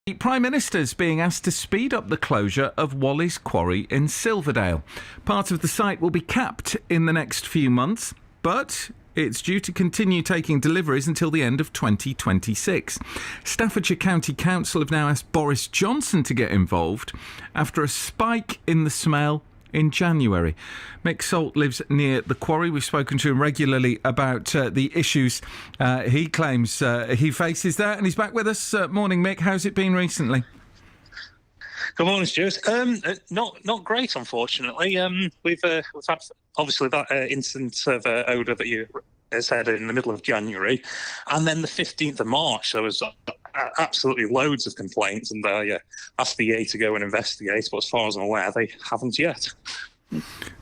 The Prime Minister's being asked to speed up the closure of Walleys Quarry in Silverdale. Part of the site will be capped in the next few months, but it's due to continue taking deliveries until the end of 2026. Staffordshire County Council have now asked Boris Johnson to get involved after a spike in the smell in January. Mick lives near the quarry. We've spoken to him regularly about the issues he claims he faces there, and he's back with us. Morning, Mick. How's it been recently? Good morning, Stuart. Not great, unfortunately. We've had obviously that incident of odour that you said in the middle of January, and then the 15th of March there was absolutely loads of complaints, and asked the EA to go and investigate, but as far as I'm aware, they haven't yet.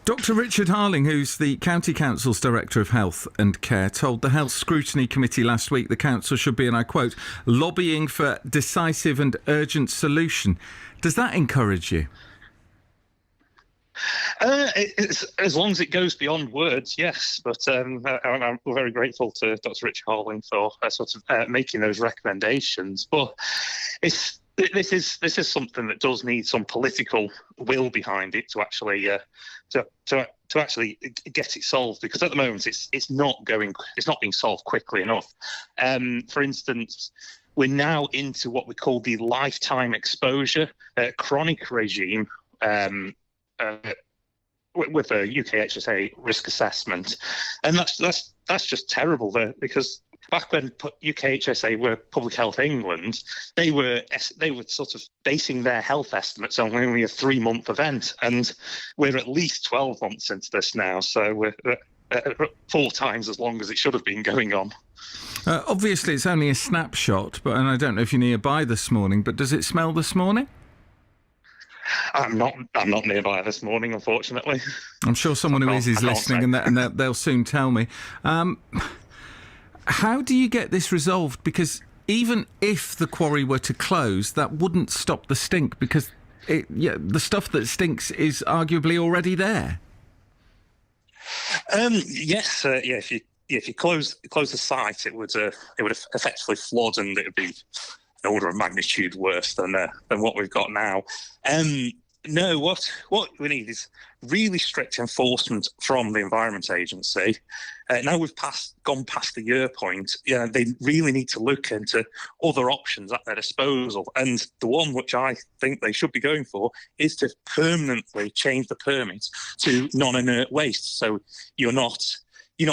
Dr Richard Harling, who's the County Council's Director of Health and Care, told the Health Scrutiny Committee last week the council should be, and I quote, lobbying for decisive and urgent solution. Does that encourage you? As long as it goes beyond words, yes. But we're very grateful to Dr Richard Harling for making those recommendations. But this is something that does need some political will behind it to actually to actually get it solved. Because at the moment it's not being solved quickly enough. For instance, we're now into what we call the lifetime exposure chronic regime. With a UKHSA risk assessment, and that's just terrible there, because back when UKHSA were Public Health England, they were sort of basing their health estimates on only a 3-month event, and we're at least 12 months into this now, so we're 4 times as long as it should have been going on. Obviously, it's only a snapshot, and I don't know if you're nearby this morning, but does it smell this morning? I'm not nearby this morning, unfortunately. I'm sure someone who is listening, and they'll soon tell me. How do you get this resolved? Because even if the quarry were to close, that wouldn't stop the stink, because the stuff that stinks is arguably already there. Yes, If you close the site, it would effectively flood, and it would be an order of magnitude worse than what we've got now. No, what we need is really strict enforcement from the Environment Agency. Now we've gone past the year point, they really need to look into other options at their disposal. And the one which I think they should be going for is to permanently change the permit to non-inert waste. So you're not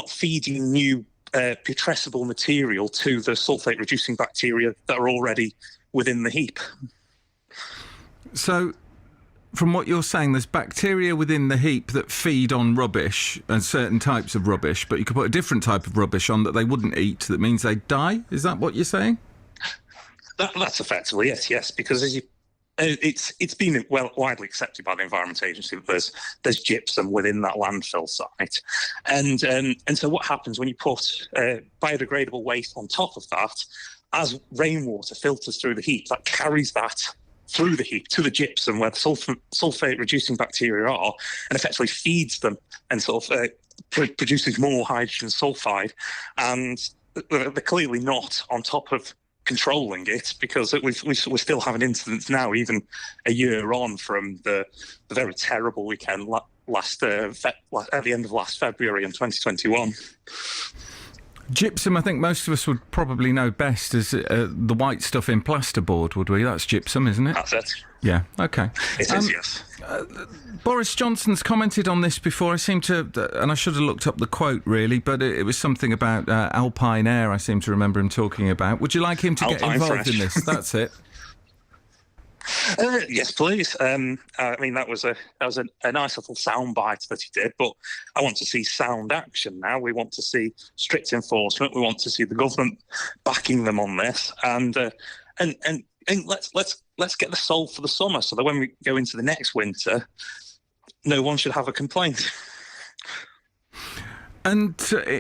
feeding new putrescible material to the sulfate-reducing bacteria that are already within the heap. So, from what you're saying, there's bacteria within the heap that feed on rubbish and certain types of rubbish, but you could put a different type of rubbish on that they wouldn't eat. That means they die? Is that what you're saying? That's effectively it, yes, because it's been widely accepted by the Environment Agency that there's gypsum within that landfill site, and so what happens when you put biodegradable waste on top of that? As rainwater filters through the heap, that carries that through the heap to the gypsum where the sulfate-reducing bacteria are, and effectively feeds them and produces more hydrogen sulfide. And they're clearly not on top of controlling it, because we're still having incidents now, even a year on from the very terrible weekend at the end of last February in 2021. Gypsum, I think most of us would probably know best as the white stuff in plasterboard, would we? That's gypsum, isn't it? That's it. Yeah, OK. It is, yes. Boris Johnson's commented on this before. I seem to, and I should have looked up the quote, really, but it was something about alpine air, I seem to remember him talking about. Would you like him to get involved in this? That's it. Yes, please. I mean, that was a nice little soundbite that he did, but I want to see sound action now. We want to see strict enforcement. We want to see the government backing them on this, and let's get this solved for the summer, so that when we go into the next winter, no one should have a complaint. And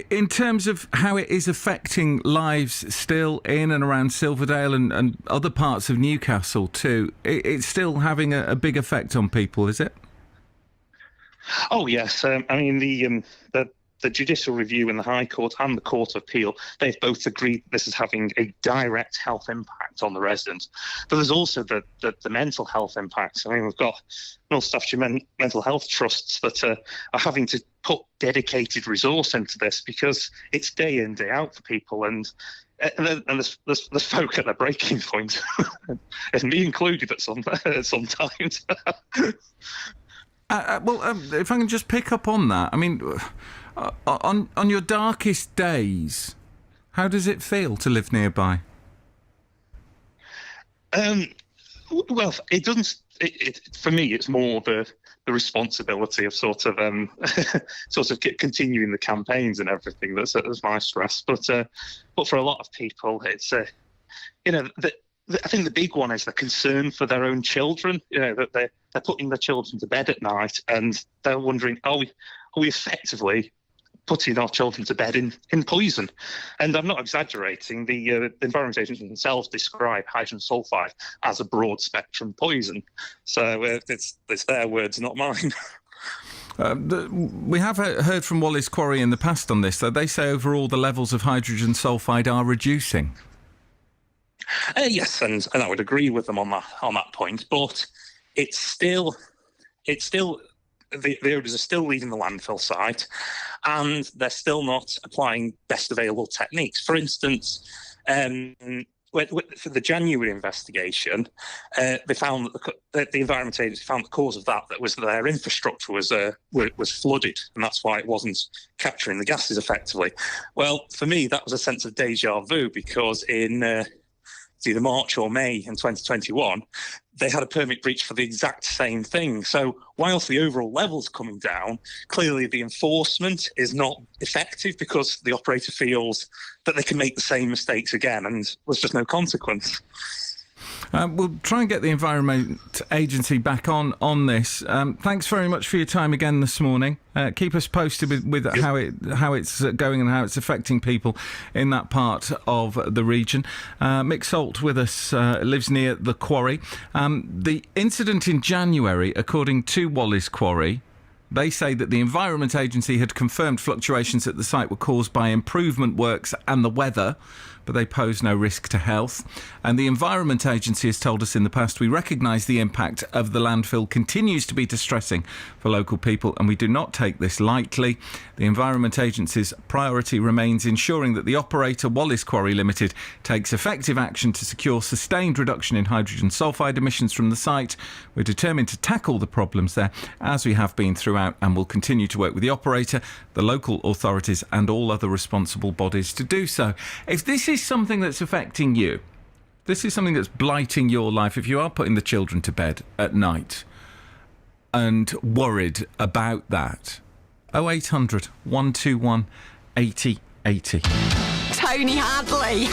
in terms of how it is affecting lives still in and around Silverdale and other parts of Newcastle too, it's still having a big effect on people, is it? Oh yes, I mean the the Judicial Review in the High Court and the Court of Appeal, they've both agreed this is having a direct health impact on the resident. But there's also the mental health impacts. I mean, we've got North Staffordshire mental health trusts that are having to put dedicated resource into this because it's day in, day out for people. And there's folk at their breaking point, and me included at some times. If I can just pick up on that, I mean, on your darkest days, how does it feel to live nearby? Well, it doesn't. For me, it's more the responsibility of sort of continuing the campaigns and everything that's my stress. But for a lot of people, it's I think the big one is the concern for their own children. That they're putting their children to bed at night and they're wondering, are we effectively putting our children to bed in poison? And I'm not exaggerating. The Environment Agency themselves describe hydrogen sulfide as a broad spectrum poison. So it's their words, not mine. We have heard from Walleys Quarry in the past on this, though. They say overall the levels of hydrogen sulfide are reducing. Yes, and I would agree with them on that point. But it's still the owners are still leaving the landfill site, and they're still not applying best available techniques. For instance, for the January investigation, they found that the Environment Agency found the cause of that was that their infrastructure was flooded, and that's why it wasn't capturing the gases effectively. Well, for me, that was a sense of deja vu, because in either March or May in 2021, they had a permit breach for the exact same thing. So whilst the overall level's coming down, clearly the enforcement is not effective because the operator feels that they can make the same mistakes again, and there's just no consequence. We'll try and get the Environment Agency back on this. Thanks very much for your time again this morning. Keep us posted with how it's going and how it's affecting people in that part of the region. Mick Salt with us, lives near the Quarry. The incident in January, according to Walleys Quarry, they say that the Environment Agency had confirmed fluctuations at the site were caused by improvement works and the weather, but they pose no risk to health. And the Environment Agency has told us in the past, we recognise the impact of the landfill continues to be distressing for local people, and we do not take this lightly. The Environment Agency's priority remains ensuring that the operator, Walleys Quarry Limited, takes effective action to secure sustained reduction in hydrogen sulfide emissions from the site. We're determined to tackle the problems there, as we have been throughout, and will continue to work with the operator, the local authorities and all other responsible bodies to do so. If this is something that's affecting you, this is something that's blighting your life, if you are putting the children to bed at night and worried about that, 0800 121 80 80. Tony Hadley.